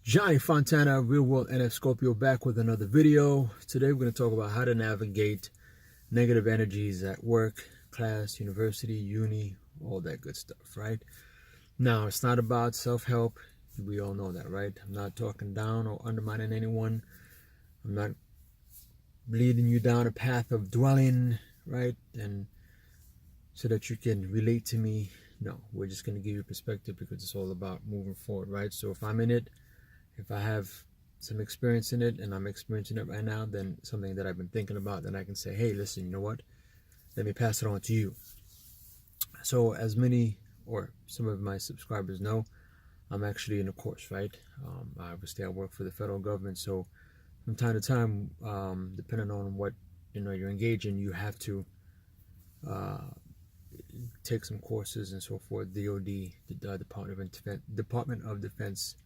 Johnny Fontana, Real World NF Scorpio, back with another video. Today we're going to talk about how to navigate negative energies at work, class, university, uni, all that good stuff, right? Now, it's not about self-help. We all know that, right? I'm not talking down or undermining anyone. I'm not leading you down a path of dwelling, right? And so that you can relate to me. No, we're just going to give you perspective because it's all about moving forward, right? So if I'm in it, if I have some experience in it and I'm experiencing it right now, then something that I've been thinking about, then I can say, hey, listen, you know what? Let me pass it on to you. So as many or some of my subscribers know, I'm actually in a course, right? Obviously, I work for the federal government. So from time to time, depending on what you're engaged in, you have to take some courses and so forth. DOD, the Department of Defense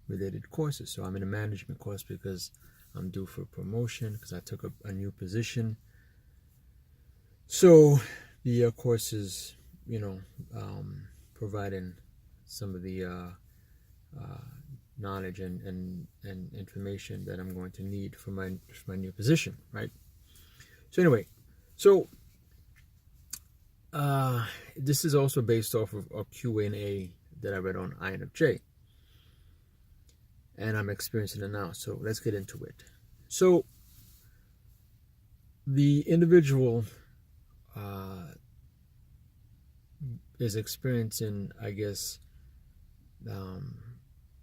related courses. So I'm in a management course because I'm due for promotion because I took a new position. So the course is, providing some of the knowledge and information that I'm going to need for my new position, right? So anyway, this is also based off of a Q&A that I read on INFJ. And I'm experiencing it now. So let's get into it. So the individual is experiencing, I guess,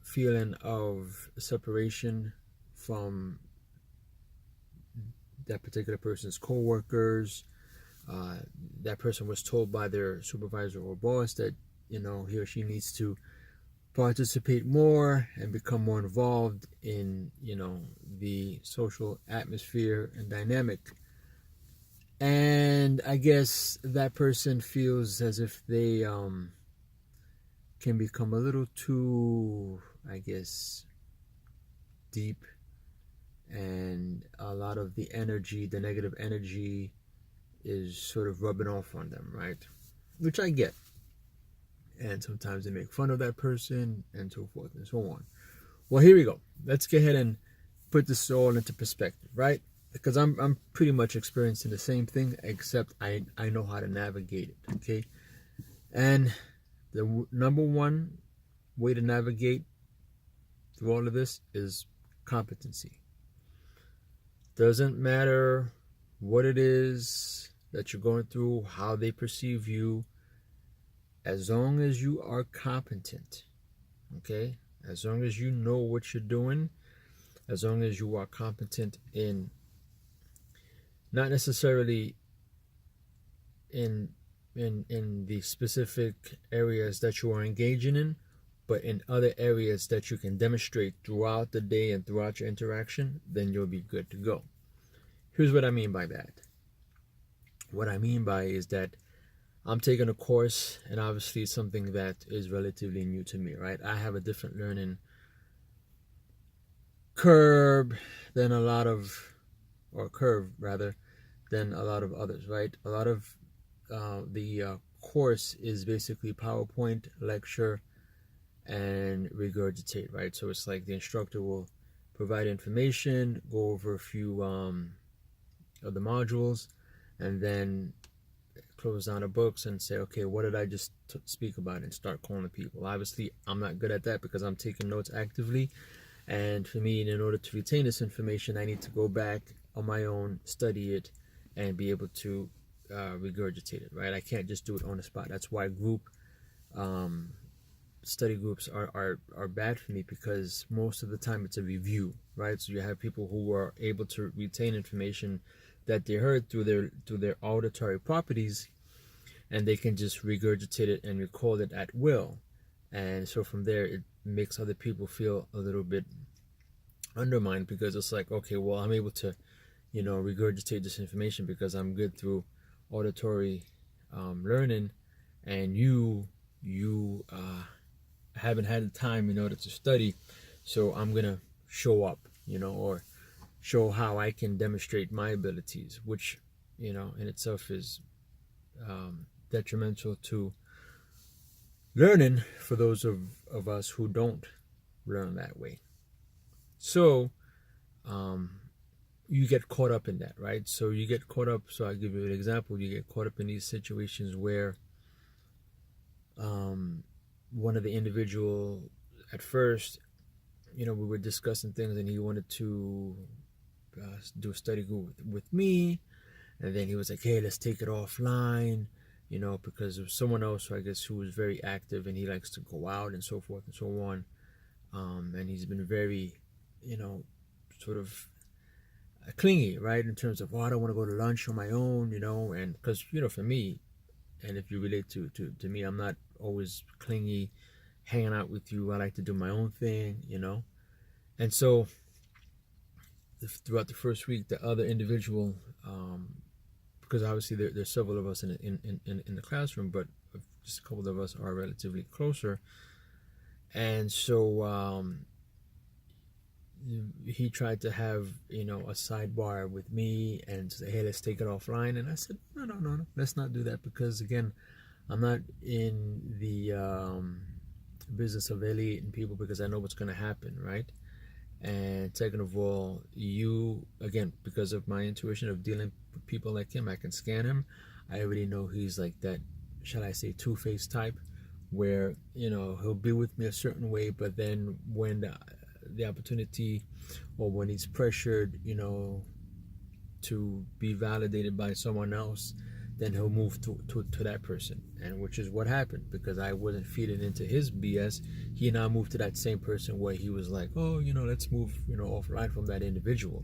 feeling of separation from that particular person's co-workers. That person was told by their supervisor or boss that, he or she needs to participate more and become more involved in, the social atmosphere and dynamic. And I guess that person feels as if they can become a little too, I guess, deep, and a lot of the energy, the negative energy, is sort of rubbing off on them, right? Which I get. And sometimes they make fun of that person and so forth and so on. Well, here we go. Let's go ahead and put this all into perspective, right? Because I'm pretty much experiencing the same thing, except I know how to navigate it, okay? And the number one way to navigate through all of this is competency. Doesn't matter what it is that you're going through, how they perceive you, as long as you are competent, okay? As long as you know what you're doing, as long as you are competent in, not necessarily in the specific areas that you are engaging in, but in other areas that you can demonstrate throughout the day and throughout your interaction, then you'll be good to go. Here's what I mean by that. What I mean by is that I'm taking a course, and obviously it's something that is relatively new to me, right? I have a different learning curve than a lot of others, right? A lot of the course is basically PowerPoint, lecture, and regurgitate, right? So it's like the instructor will provide information, go over a few of the modules, and then close down the books and say, okay, what did I just speak about, and start calling people. Obviously, I'm not good at that because I'm taking notes actively. And for me, in order to retain this information, I need to go back on my own, study it, and be able to regurgitate it, right? I can't just do it on the spot. That's why group study groups are bad for me, because most of the time it's a review, right? So you have people who are able to retain information that they heard through their auditory properties, and they can just regurgitate it and recall it at will. And so from there, it makes other people feel a little bit undermined, because it's like, okay, well, I'm able to, regurgitate this information because I'm good through auditory learning, and you haven't had the time in order to study, so I'm gonna show up, or show how I can demonstrate my abilities, which, in itself is detrimental to learning for those of us who don't learn that way. So you get caught up in that, right? So you get caught up. So I'll give you an example. You get caught up in these situations where one of the individual at first, we were discussing things and he wanted to do a study group with me. And then he was like, hey, let's take it offline, because of someone else, who I guess, who was very active and he likes to go out and so forth and so on. And he's been very, sort of clingy, right? In terms of, I don't want to go to lunch on my own, and because, for me, and if you relate to me, I'm not always clingy, hanging out with you. I like to do my own thing, And so throughout the first week, the other individual, because obviously there's several of us in the classroom, but just a couple of us are relatively closer. And so he tried to have, a sidebar with me and say, hey, let's take it offline. And I said, no, let's not do that, because again, I'm not in the business of alienating people, because I know what's going to happen, right? And second of all, you, again, because of my intuition of dealing with people like him, I can scan him. I already know he's like that, shall I say, two-faced type, where, he'll be with me a certain way, but then when the opportunity, or when he's pressured, to be validated by someone else, then he'll move to that person, and which is what happened, because I wasn't feeding into his BS. He now moved to that same person where he was like, let's move, offline from that individual.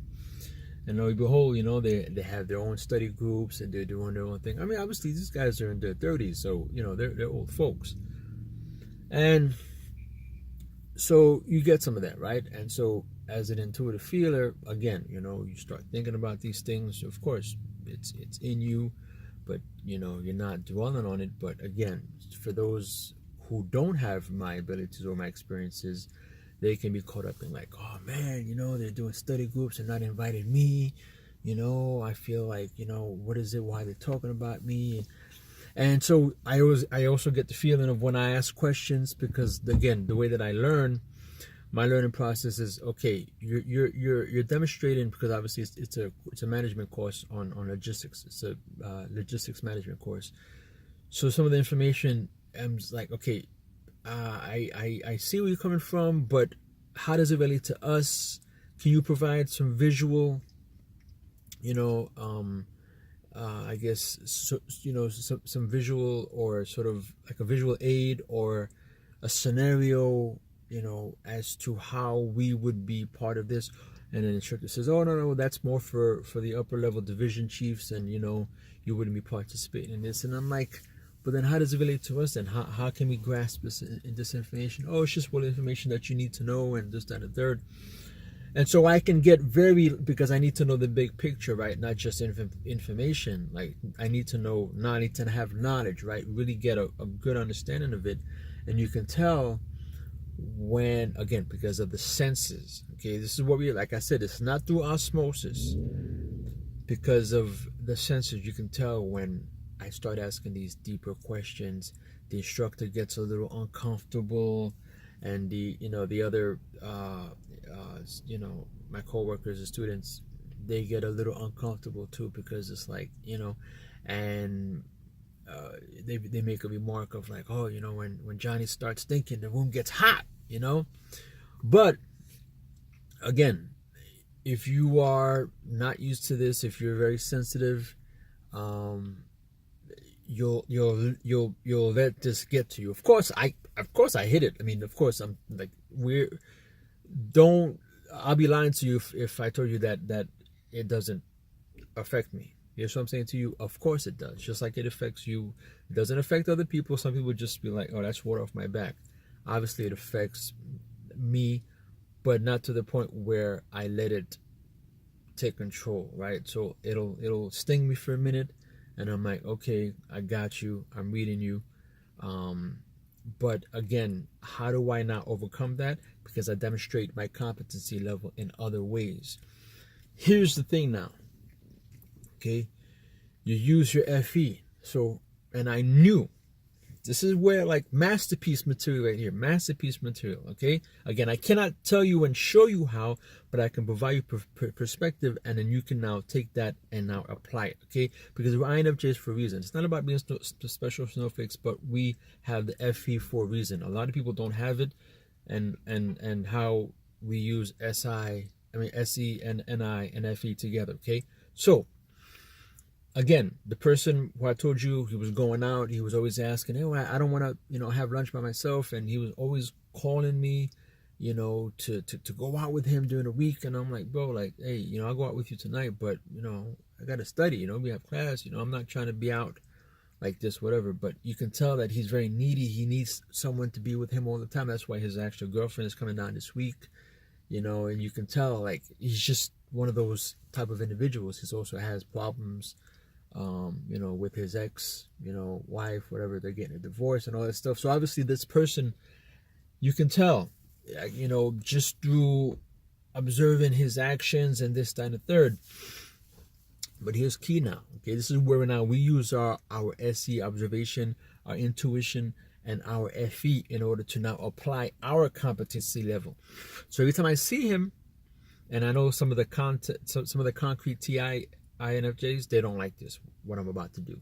And lo and behold, they have their own study groups and they're doing their own thing. I mean, obviously these guys are in their 30s, so they're old folks, and so you get some of that, right? And so as an intuitive feeler, again, you start thinking about these things. Of course, it's in you, but you're not dwelling on it. But again, for those who don't have my abilities or my experiences, they can be caught up in like, oh man, they're doing study groups and not inviting me. I feel like, what is it? Why they're talking about me? And so I also get the feeling of when I ask questions, because again, the way that I learn, my learning process is, okay, you're demonstrating, because obviously it's a management course on logistics. It's a logistics management course. So some of the information, I'm just like, okay, I see where you're coming from, but how does it relate to us? Can you provide some visual, I guess, so, some visual, or sort of like a visual aid or a scenario, as to how we would be part of this. And then the instructor says, oh, no, that's more for the upper level division chiefs, and, you wouldn't be participating in this. And I'm like, but then how does it relate to us then? How can we grasp this information? Oh, it's just what information that you need to know, and this, that, and the third. And so I can get because I need to know the big picture, right? Not just information. Like, I need to know, I need to have knowledge, right? Really get a good understanding of it. And you can tell when, again, because of the senses, okay? This is what like I said, it's not through osmosis. Because of the senses, you can tell when I start asking these deeper questions, the instructor gets a little uncomfortable, and the other my coworkers, the students, they get a little uncomfortable too, because it's like, and they make a remark of like, oh, when Johnny starts thinking, the room gets hot, but again, if you are not used to this, if you're very sensitive, you'll let this get to you. Of course I hit it. I mean, of course I'm like, I'll be lying to you if I told you that it doesn't affect me. You know what I'm saying to you? Of course it does. Just like it affects you. It doesn't affect other people. Some people just be like, oh, that's water off my back. Obviously it affects me, but not to the point where I let it take control, right? So it'll sting me for a minute, and I'm like, okay, I got you. I'm reading you. But again, how do I not overcome that? Because I demonstrate my competency level in other ways. Here's the thing now. Okay, you use your FE. So, and I knew This is where, like, masterpiece material right here, masterpiece material. Okay, again, I cannot tell you and show you how, but I can provide you perspective, and then you can now take that and now apply it. Okay, because we're INFJs for a reason. It's not about being special snowflakes, but we have the FE for a reason. A lot of people don't have it, and how we use SE and NI and FE together. Okay, so again, the person who I told you he was going out, he was always asking, hey, I don't want to, have lunch by myself. And he was always calling me, to go out with him during the week. And I'm like, bro, like, hey, I'll go out with you tonight, but, I got to study, we have class, I'm not trying to be out like this, whatever. But you can tell that he's very needy. He needs someone to be with him all the time. That's why his actual girlfriend is coming down this week, and you can tell, like, he's just one of those type of individuals. He also has problems, with his ex, wife, whatever, they're getting a divorce and all that stuff. So obviously this person, you can tell, just through observing his actions and this, that, and the third. But here's key now. Okay, this is where now we use our SE observation, our intuition, and our FE in order to now apply our competency level. So every time I see him, and I know some of the concrete TI INFJs, they don't like this, what I'm about to do.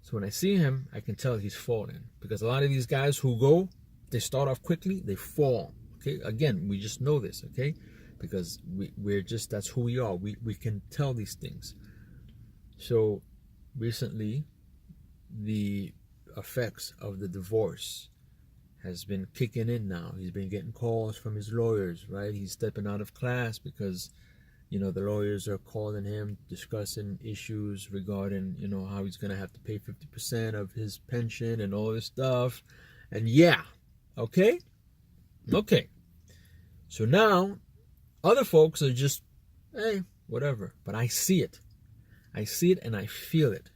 So when I see him, I can tell he's falling. Because a lot of these guys who go, they start off quickly, they fall. Okay, again, we just know this, okay? Because we're just, that's who we are. We can tell these things. So recently, the effects of the divorce has been kicking in now. He's been getting calls from his lawyers, right? He's stepping out of class because the lawyers are calling him, discussing issues regarding, how he's going to have to pay 50% of his pension and all this stuff. And yeah, okay. So now, other folks are just, hey, whatever. But I see it. And I feel it.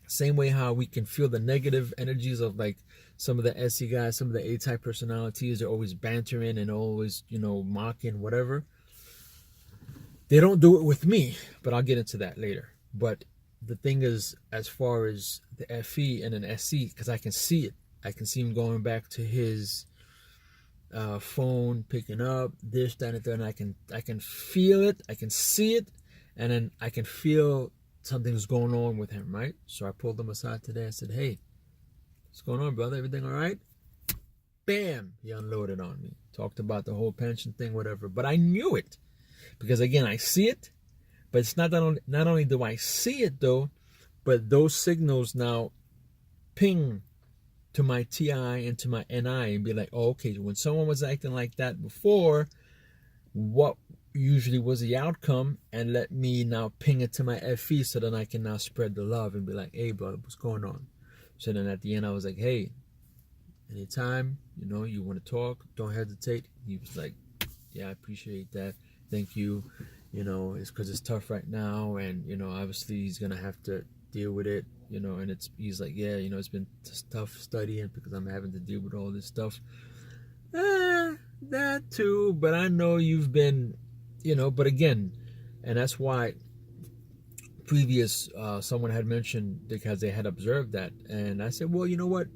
Same way how we can feel the negative energies of, like, some of the SE guys, some of the A-type personalities are always bantering and always, mocking, whatever. They don't do it with me, but I'll get into that later. But the thing is, as far as the FE and an SE, because I can see it. I can see him going back to his phone, picking up this, that, and that, and I can feel it. I can see it, and then I can feel something's going on with him, right? So I pulled him aside today. I said, hey, what's going on, brother? Everything all right? Bam! He unloaded on me. Talked about the whole pension thing, whatever. But I knew it. Because again, I see it, but it's not only do I see it though, but those signals now ping to my TI and to my NI and be like, oh, okay, when someone was acting like that before, what usually was the outcome? And let me now ping it to my FE so that I can now spread the love and be like, hey, brother, what's going on? So then at the end, I was like, hey, anytime, you want to talk, don't hesitate. He was like, yeah, I appreciate that. Thank you. It's because it's tough right now, and obviously he's gonna have to deal with it. And he's like, yeah, it's been tough studying because I'm having to deal with all this stuff. That too, but I know you've been, But again, and that's why previous someone had mentioned because they had observed that, and I said, well, you know what?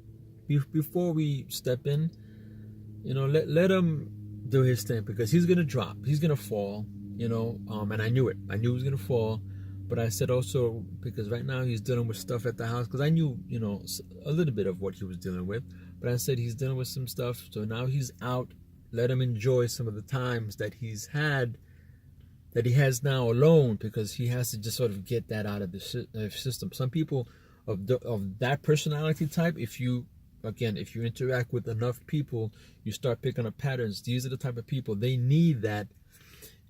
Before we step in, let him do his thing, because he's gonna drop, he's gonna fall, and I knew it. I knew he was gonna fall, but I said also, because right now he's dealing with stuff at the house, because I knew, a little bit of what he was dealing with, but I said he's dealing with some stuff, so now he's out. Let him enjoy some of the times that he has now alone, because he has to just sort of get that out of the system. Some people of that personality type, if you interact with enough people, you start picking up patterns. These are the type of people, they need that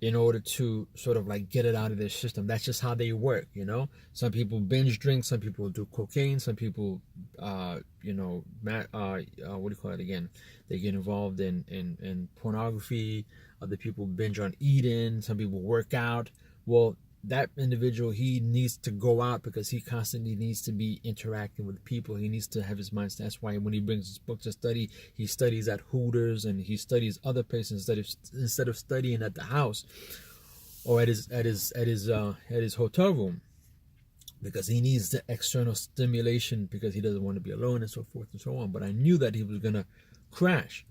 in order to sort of like get it out of their system. That's just how they work, Some people binge drink, some people do cocaine, some people, what do you call it again? They get involved in pornography. Other people binge on eating. Some people work out. Well, that individual, he needs to go out because he constantly needs to be interacting with people. He needs to have his mind. That's why when he brings his book to study, he studies at Hooters and he studies other places instead of studying at the house or at his hotel room. because he needs the external stimulation because he doesn't want to be alone and so forth and so on. But I knew that he was going to crash.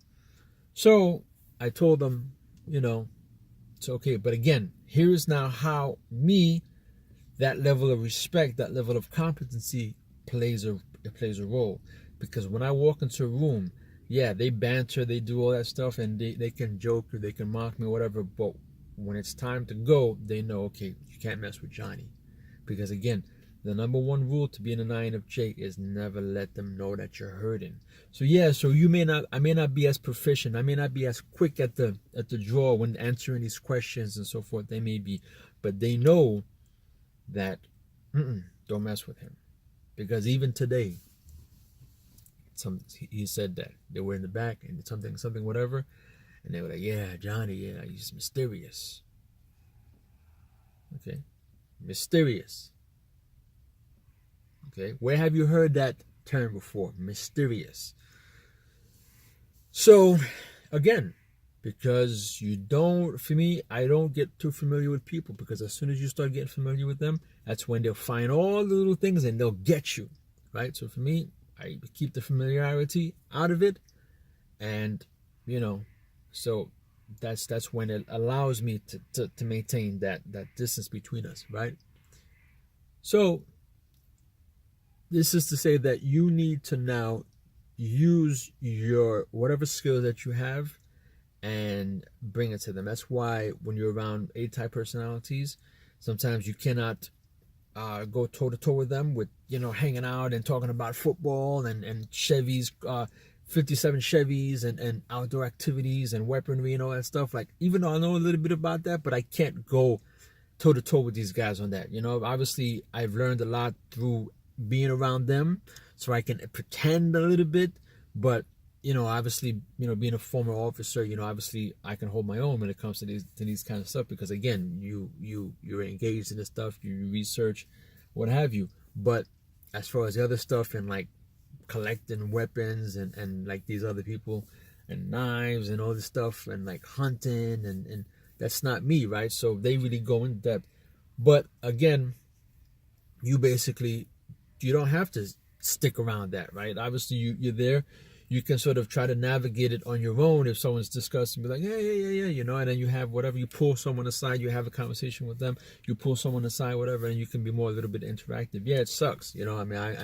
So I told him, it's okay. But again, here is now how that level of respect, that level of competency plays a role. Because when I walk into a room, yeah, they banter, they do all that stuff, and they can joke or they can mock me or whatever. But when it's time to go, they know, okay, you can't mess with Johnny. Because again, the number one rule to being an INFJ is never let them know that you're hurting. So yeah, so I may not be as proficient, I may not be as quick at the draw when answering these questions and so forth. They may be, but they know that don't mess with him. Because even today, he said that they were in the back and something whatever, and they were like, yeah, Johnny, yeah, he's mysterious. Okay, mysterious. Okay, where have you heard that term before? Mysterious. So, again, because for me, I don't get too familiar with people, because as soon as you start getting familiar with them, that's when they'll find all the little things and they'll get you, right? So for me, I keep the familiarity out of it, and so that's when it allows me to maintain that distance between us, right? So this is to say that you need to now use your whatever skills that you have and bring it to them. That's why when you're around A-type personalities, sometimes you cannot go toe-to-toe with them with, hanging out and talking about football and Chevys, 57 Chevys and outdoor activities and weaponry and all that stuff. Like, even though I know a little bit about that, but I can't go toe-to-toe with these guys on that. Obviously, I've learned a lot through being around them, so I can pretend a little bit, but obviously, being a former officer, obviously I can hold my own when it comes to these kind of stuff, because again, you're engaged in this stuff, you research, what have you. But as far as the other stuff and like collecting weapons and like these other people and knives and all this stuff and like hunting and that's not me, right? So they really go in depth. But again, you don't have to stick around that, right? Obviously you're there. You can sort of try to navigate it on your own if someone's discussing, be like, yeah, and then you have whatever, you pull someone aside, you have a conversation with them, you pull someone aside, whatever, and you can be a little bit interactive. Yeah, it sucks, I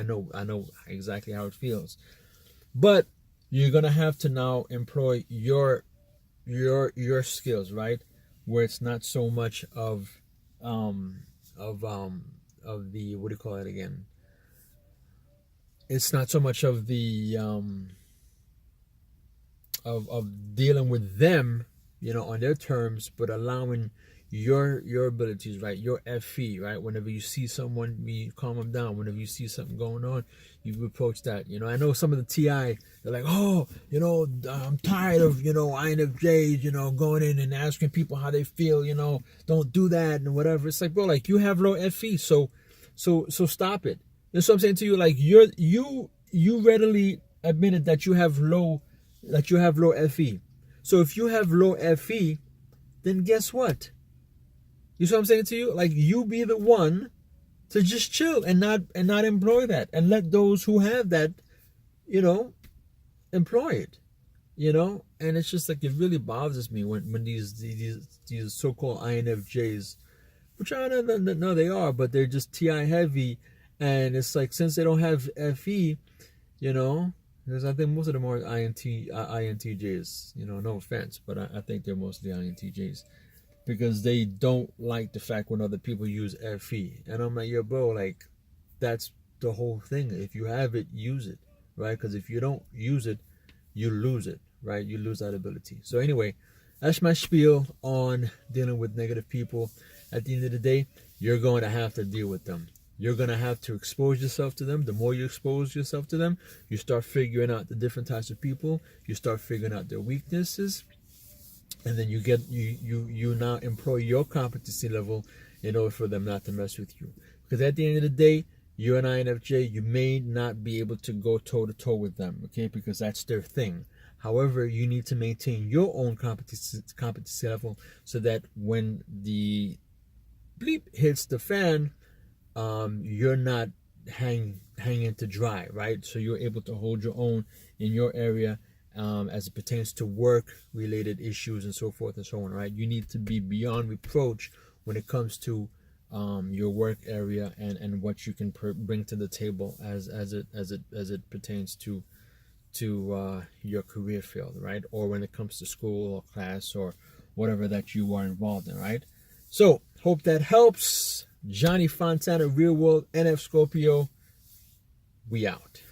know exactly how it feels. But you're gonna have to now employ your skills, right? Where it's not so much of the, what do you call it again? It's not so much of the of dealing with them, on their terms, but allowing your abilities, right? Your FE, right? Whenever you see someone, you calm them down. Whenever you see something going on, you approach that. I know some of the TI, they're like, I'm tired of, INFJs, going in and asking people how they feel, don't do that and whatever. It's like, bro, like, you have low FE, so stop it. That's what I'm saying to you. Like, you readily admitted that you have low FE. So if you have low FE, then guess what? You see what I'm saying to you? Like, you be the one to just chill and not employ that, and let those who have that, employ it. And it's just like, it really bothers me when these so-called INFJs, which I don't know they are, but they're just TI heavy, and it's like, since they don't have FE, because I think most of them are INTJs, no offense, but I think they're mostly INTJs, because they don't like the fact when other people use FE. And I'm like, yo, bro, like, that's the whole thing. If you have it, use it, right? Because if you don't use it, you lose it, right? You lose that ability. So anyway, that's my spiel on dealing with negative people. At the end of the day, you're going to have to deal with them. You're going to have to expose yourself to them. The more you expose yourself to them, you start figuring out the different types of people. You start figuring out their weaknesses. And then you now employ your competency level in order for them not to mess with you. Because at the end of the day, you're an INFJ, you may not be able to go toe-to-toe with them, okay? Because that's their thing. However, you need to maintain your own competency level so that when the bleep hits the fan, you're not hanging to dry, right? So you're able to hold your own in your area, as it pertains to work related issues and so forth and so on, right? You need to be beyond reproach when it comes to your work area and what you can bring to the table as it pertains to your career field, right? Or when it comes to school or class or whatever that you are involved in, right? So hope that helps. Johnny Fontana, Real World NF Scorpio. We out.